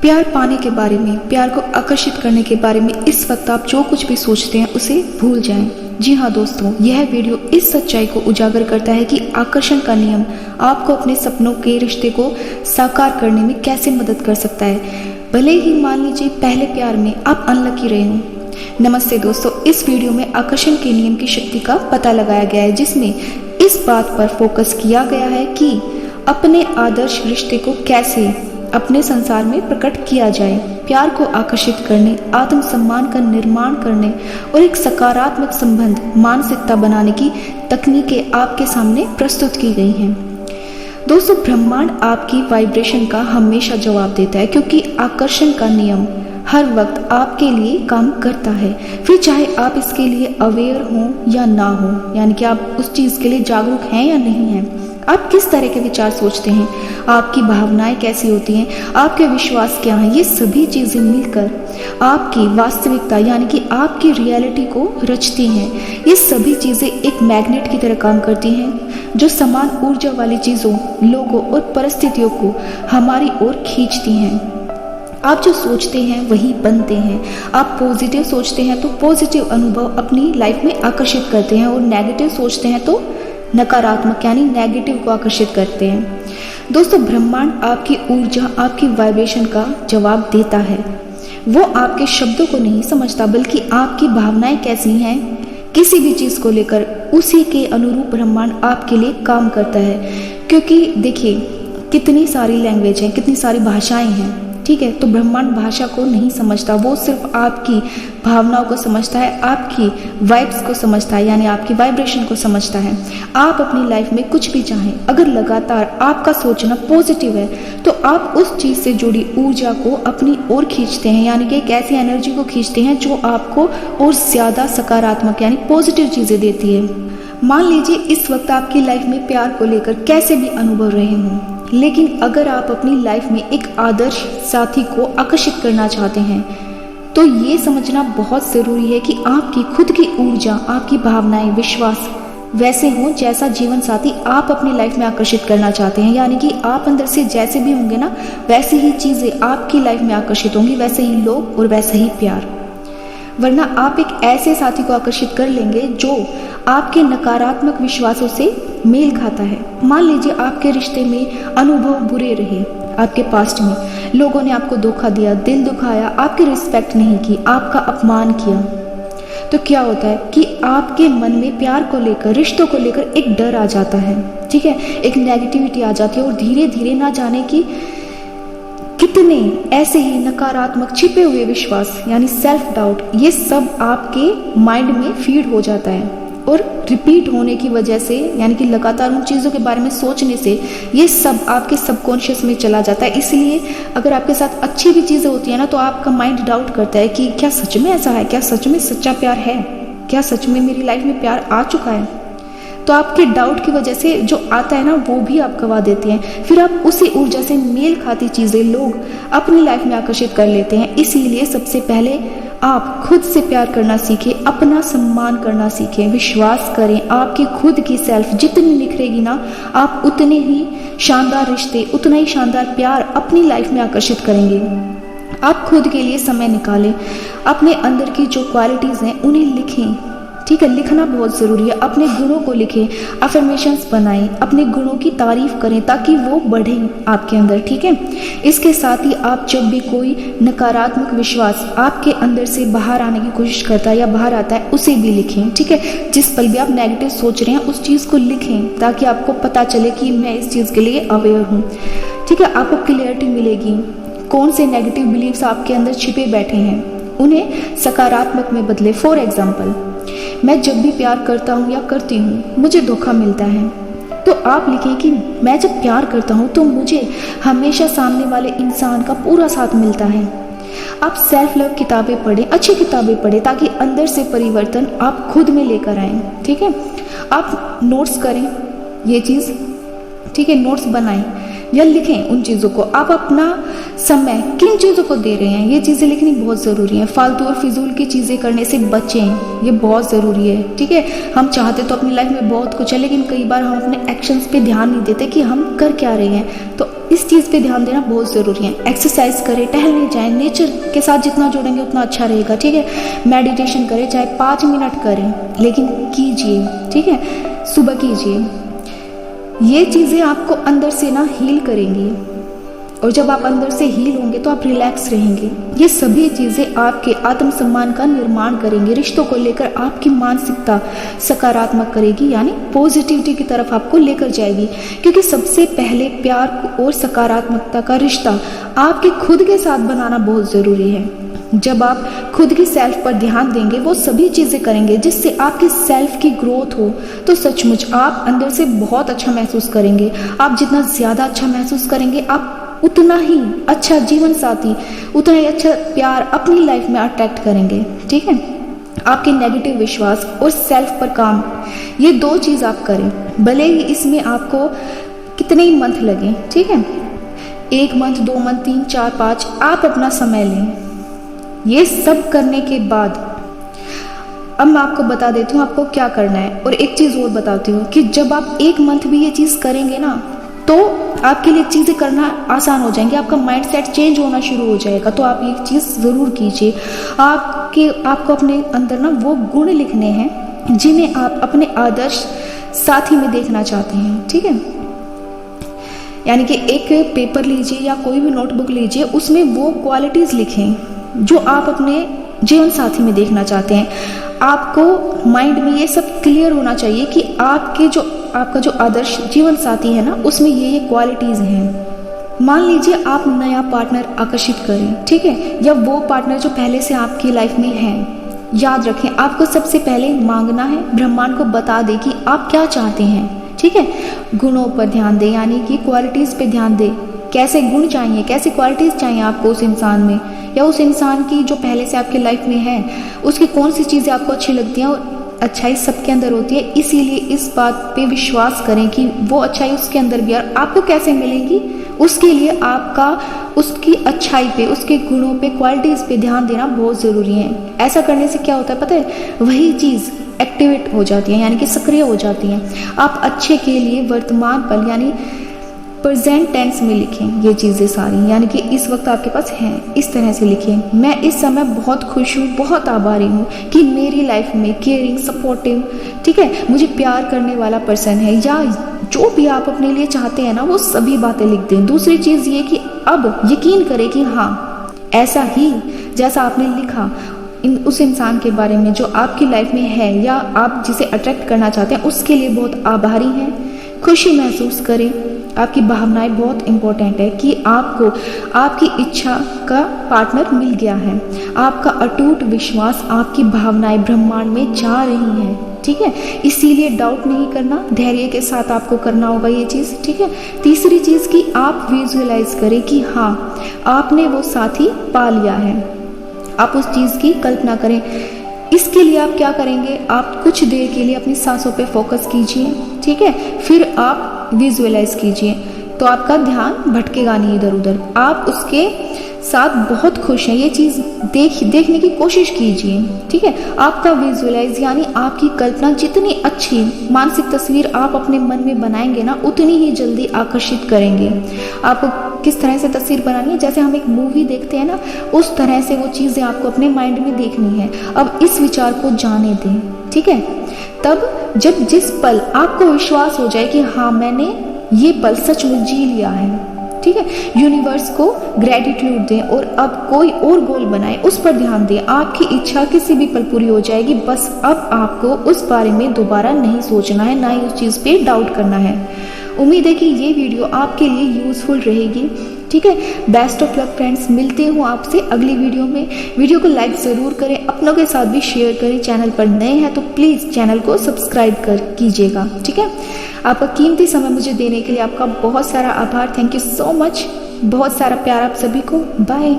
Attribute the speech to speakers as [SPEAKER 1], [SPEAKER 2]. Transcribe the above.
[SPEAKER 1] प्यार पाने के बारे में, प्यार को आकर्षित करने के बारे में इस वक्त आप जो कुछ भी सोचते हैं उसे भूल जाएं। जी हाँ दोस्तों, यह वीडियो इस सच्चाई को उजागर करता है कि आकर्षण का नियम आपको अपने सपनों के रिश्ते को साकार करने में कैसे मदद कर सकता है, भले ही मान लीजिए पहले प्यार में आप अनलकी रहे हों। नमस्ते दोस्तों, इस वीडियो में आकर्षण के नियम की शक्ति का पता लगाया गया है, जिसमें इस बात पर फोकस किया गया है कि अपने आदर्श रिश्ते को कैसे अपने संसार में प्रकट किया जाए। प्यार को आकर्षित करने, आत्मसम्मान का निर्माण करने और एक सकारात्मक संबंध मानसिकता बनाने की तकनीकें आपके सामने प्रस्तुत की गई हैं। दोस्तों, ब्रह्मांड आपकी वाइब्रेशन का हमेशा जवाब देता है, क्योंकि आकर्षण का नियम हर वक्त आपके लिए काम करता है, फिर चाहे आप इसके लिए अवेयर हों या ना हो, यानी कि आप उस चीज़ के लिए जागरूक हैं या नहीं हैं। आप किस तरह के विचार सोचते हैं, आपकी भावनाएं कैसी होती हैं, आपके विश्वास क्या हैं, ये सभी चीज़ें मिलकर आपकी वास्तविकता यानी कि आपकी रियलिटी को रचती हैं। ये सभी चीज़ें एक मैग्नेट की तरह काम करती हैं, जो समान ऊर्जा वाली चीज़ों, लोगों और परिस्थितियों को हमारी ओर खींचती हैं। आप जो सोचते हैं वही बनते हैं। आप पॉजिटिव सोचते हैं तो पॉजिटिव अनुभव अपनी लाइफ में आकर्षित करते हैं, और नेगेटिव सोचते हैं तो नकारात्मक यानी नेगेटिव को आकर्षित करते हैं। दोस्तों, ब्रह्मांड आपकी ऊर्जा, आपकी वाइब्रेशन का जवाब देता है। वो आपके शब्दों को नहीं समझता, बल्कि आपकी भावनाएं कैसी हैं किसी भी चीज़ को लेकर, उसी के अनुरूप ब्रह्मांड आपके लिए काम करता है। क्योंकि देखिए, कितनी सारी लैंग्वेज हैं, कितनी सारी भाषाएं हैं, ठीक है, तो ब्रह्मांड भाषा को नहीं समझता, वो सिर्फ आपकी भावनाओं को समझता है, आपकी वाइब्स को समझता है, यानी आपकी वाइब्रेशन को समझता है। आप अपनी लाइफ में कुछ भी चाहें, अगर लगातार आपका सोचना पॉजिटिव है तो आप उस चीज़ से जुड़ी ऊर्जा को अपनी ओर खींचते हैं, यानी कि एक ऐसी एनर्जी को खींचते हैं जो आपको और ज़्यादा सकारात्मक यानी पॉजिटिव चीज़ें देती है। मान लीजिए इस वक्त आपकी लाइफ में प्यार को लेकर कैसे भी अनुभव रहे हों, लेकिन अगर आप अपनी लाइफ में एक आदर्श साथी को आकर्षित करना चाहते हैं तो ये समझना बहुत ज़रूरी है कि आपकी खुद की ऊर्जा, आपकी भावनाएं, विश्वास वैसे हों जैसा जीवन साथी आप अपनी लाइफ में आकर्षित करना चाहते हैं। यानी कि आप अंदर से जैसे भी होंगे ना, वैसे ही चीज़ें आपकी लाइफ में आकर्षित होंगी, वैसे ही लोग और वैसे ही प्यार। वरना आप एक ऐसे साथी को आकर्षित कर लेंगे जो आपके नकारात्मक विश्वासों से मेल खाता है। मान लीजिए आपके रिश्ते में अनुभव बुरे रहे, आपके पास्ट में लोगों ने आपको धोखा दिया, दिल दुखाया, आपकी रिस्पेक्ट नहीं की, आपका अपमान किया, तो क्या होता है कि आपके मन में प्यार को लेकर, रिश्तों को लेकर एक डर आ जाता है, ठीक है, एक नेगेटिविटी आ जाती है, और धीरे धीरे ना जाने की कितने ऐसे ही नकारात्मक छिपे हुए विश्वास यानी सेल्फ डाउट, ये सब आपके माइंड में फीड हो जाता है, और रिपीट होने की वजह से यानी कि लगातार उन चीज़ों के बारे में सोचने से ये सब आपके सबकॉन्शियस में चला जाता है। इसलिए अगर आपके साथ अच्छी भी चीज़ें होती है ना, तो आपका माइंड डाउट करता है कि क्या सच में ऐसा है, क्या सच में सच्चा प्यार है, क्या सच में मेरी लाइफ में प्यार आ चुका है। तो आपके डाउट की वजह से जो आता है ना, वो भी आप गवा देते हैं। फिर आप उसी ऊर्जा से मेल खाती चीज़ें लोग अपनी लाइफ में आकर्षित कर लेते हैं। इसीलिए सबसे पहले आप खुद से प्यार करना सीखें, अपना सम्मान करना सीखें, विश्वास करें। आपकी खुद की सेल्फ जितनी निखरेगी ना, आप उतने ही शानदार रिश्ते, उतना ही शानदार प्यार अपनी लाइफ में आकर्षित करेंगे। आप खुद के लिए समय निकालें, अपने अंदर की जो क्वालिटीज़ हैं उन्हें लिखें, ठीक है, लिखना बहुत ज़रूरी है। अपने गुणों को लिखें, अफर्मेशंस बनाएं, अपने गुणों की तारीफ करें ताकि वो बढ़ें आपके अंदर, ठीक है। इसके साथ ही आप जब भी कोई नकारात्मक विश्वास आपके अंदर से बाहर आने की कोशिश करता है या बाहर आता है, उसे भी लिखें, ठीक है। जिस पल भी आप नेगेटिव सोच रहे हैं उस चीज़ को लिखें, ताकि आपको पता चले कि मैं इस चीज़ के लिए अवेयर हूँ, ठीक है। आपको क्लियरिटी मिलेगी कौन से नेगेटिव बिलीव्स आपके अंदर छिपे बैठे हैं, उन्हें सकारात्मक में बदले। फॉर एग्जाम्पल, मैं जब भी प्यार करता हूँ या करती हूँ मुझे धोखा मिलता है, तो आप लिखें कि मैं जब प्यार करता हूँ तो मुझे हमेशा सामने वाले इंसान का पूरा साथ मिलता है। आप सेल्फ लव किताबें पढ़ें, अच्छी किताबें पढ़ें, ताकि अंदर से परिवर्तन आप खुद में लेकर आएँ, ठीक है। आप नोट्स करें ये चीज़, ठीक है, नोट्स बनाएं या लिखें उन चीज़ों को। आप अपना समय किन चीज़ों को दे रहे हैं, ये चीज़ें लिखनी बहुत ज़रूरी है। फालतू और फिजूल की चीज़ें करने से बचें, ये बहुत ज़रूरी है, ठीक है। हम चाहते तो अपनी लाइफ में बहुत कुछ है, लेकिन कई बार हम अपने एक्शंस पे ध्यान नहीं देते कि हम कर क्या रहे हैं। तो इस चीज़ पे ध्यान देना बहुत ज़रूरी है। एक्सरसाइज करें, टहलने जाएं, नेचर के साथ जितना जुड़ेंगे उतना अच्छा रहेगा, ठीक है। मेडिटेशन करें, चाहे 5 मिनट करें, लेकिन कीजिए, ठीक है, सुबह कीजिए। ये चीज़ें आपको अंदर से ना हील करेंगी, और जब आप अंदर से हील होंगे तो आप रिलैक्स रहेंगे। ये सभी चीज़ें आपके आत्मसम्मान का निर्माण करेंगे, रिश्तों को लेकर आपकी मानसिकता सकारात्मक करेगी, यानी पॉजिटिविटी की तरफ आपको लेकर जाएगी। क्योंकि सबसे पहले प्यार और सकारात्मकता का रिश्ता आपके खुद के साथ बनाना बहुत ज़रूरी है। जब आप खुद की सेल्फ पर ध्यान देंगे, वो सभी चीज़ें करेंगे जिससे आपकी सेल्फ की ग्रोथ हो, तो सचमुच आप अंदर से बहुत अच्छा महसूस करेंगे। आप जितना ज़्यादा अच्छा महसूस करेंगे, आप उतना ही अच्छा जीवन साथी, उतना ही अच्छा प्यार अपनी लाइफ में अट्रैक्ट करेंगे, ठीक है। आपके नेगेटिव विश्वास और सेल्फ पर काम, ये 2 चीज़ आप करें, भले ही इसमें आपको कितने ही मंथ लगे, ठीक है। 1 मंथ, 2 मंथ, 3, 4, 5 आप अपना समय लें। ये सब करने के बाद अब मैं आपको बता देती हूँ आपको क्या करना है। और एक चीज़ और बताती हूँ कि जब आप 1 मंथ भी ये चीज़ करेंगे ना, तो आपके लिए चीज़ें करना आसान हो जाएंगे, आपका माइंडसेट चेंज होना शुरू हो जाएगा। तो आप ये चीज़ ज़रूर कीजिए। आपको अपने अंदर ना वो गुण लिखने हैं जिन्हें आप अपने आदर्श साथी में देखना चाहते हैं, ठीक है। यानी कि एक पेपर लीजिए या कोई भी नोटबुक लीजिए, उसमें वो क्वालिटीज़ लिखें जो आप अपने जीवन साथी में देखना चाहते हैं। आपको माइंड में ये सब क्लियर होना चाहिए कि आपका जो आदर्श जीवन साथी है ना, उसमें ये क्वालिटीज़ हैं। मान लीजिए आप नया पार्टनर आकर्षित करें, ठीक है, या वो पार्टनर जो पहले से आपकी लाइफ में है। याद रखें, आपको सबसे पहले मांगना है, ब्रह्मांड को बता दें कि आप क्या चाहते हैं, ठीक है। गुणों पर ध्यान दें, यानी कि क्वालिटीज़ पे ध्यान दें। कैसे गुण चाहिए, कैसी क्वालिटीज़ चाहिए आपको उस इंसान में, या उस इंसान की जो पहले से आपकी लाइफ में है, उसकी कौन सी चीज़ें आपको अच्छी लगती हैं। और अच्छाई सबके अंदर होती है, इसीलिए इस बात पे विश्वास करें कि वो अच्छाई उसके अंदर भी है। और आपको कैसे मिलेगी, उसके लिए आपका उसकी अच्छाई पे, उसके गुणों पे, क्वालिटीज़ पे ध्यान देना बहुत ज़रूरी है। ऐसा करने से क्या होता है पता है, वही चीज़ एक्टिवेट हो जाती है, यानी कि सक्रिय हो जाती है। आप अच्छे के लिए वर्तमान पल यानी प्रेजेंट टेंस में लिखें ये चीज़ें सारी, यानी कि इस वक्त आपके पास हैं, इस तरह से लिखें। मैं इस समय बहुत खुश हूँ, बहुत आभारी हूँ कि मेरी लाइफ में केयरिंग, सपोर्टिव, ठीक है, मुझे प्यार करने वाला पर्सन है। या जो भी आप अपने लिए चाहते हैं ना, वो सभी बातें लिख दें। दूसरी चीज़ ये कि अब यकीन करें कि हाँ, ऐसा ही जैसा आपने लिखा उस इंसान के बारे में जो आपकी लाइफ में है या आप जिसे अट्रैक्ट करना चाहते हैं, उसके लिए बहुत आभारी हैं। खुशी महसूस करें। आपकी भावनाएं बहुत इंपॉर्टेंट है कि आपको आपकी इच्छा का पार्टनर मिल गया है। आपका अटूट विश्वास, आपकी भावनाएं ब्रह्मांड में जा रही हैं, ठीक है। इसीलिए डाउट नहीं करना, धैर्य के साथ आपको करना होगा ये चीज़, ठीक है। तीसरी चीज़ कि आप विजुअलाइज करें कि हाँ, आपने वो साथी पा लिया है। आप उस चीज़ की कल्पना करें। इसके लिए आप क्या करेंगे, आप कुछ देर के लिए अपनी सांसों पे फोकस कीजिए, ठीक है। फिर आप विजुअलाइज कीजिए, तो आपका ध्यान भटकेगा नहीं इधर उधर। आप उसके साथ बहुत खुश हैं, ये चीज़ देखने की कोशिश कीजिए, ठीक है। आपका विजुअलाइज यानी आपकी कल्पना जितनी अच्छी मानसिक तस्वीर आप अपने मन में बनाएंगे ना, उतनी ही जल्दी आकर्षित करेंगे। आपको किस तरह से तस्वीर बनानी है, जैसे हम एक मूवी देखते हैं ना, उस तरह से वो चीज़ें आपको अपने माइंड में देखनी है। अब इस विचार को जाने दें, ठीक है। तब जब जिस पल आपको विश्वास हो जाए कि हाँ, मैंने ये पल सचमुच जी लिया है, ठीक है, यूनिवर्स को ग्रेटिट्यूड दें और अब कोई और गोल बनाएं, उस पर ध्यान दें। आपकी इच्छा किसी भी पल पूरी हो जाएगी। बस अब आपको उस बारे में दोबारा नहीं सोचना है, ना ही उस चीज़ पे डाउट करना है। उम्मीद है कि ये वीडियो आपके लिए यूजफुल रहेगी, ठीक है। बेस्ट ऑफ लक फ्रेंड्स, मिलते हूँ आपसे अगली वीडियो में। वीडियो को लाइक ज़रूर करें, अपनों के साथ भी शेयर करें। चैनल पर नए हैं तो प्लीज़ चैनल को सब्सक्राइब कीजिएगा, ठीक है। आपका कीमती समय मुझे देने के लिए आपका बहुत सारा आभार। Thank you so much. बहुत सारा प्यार आप सभी को। बाय।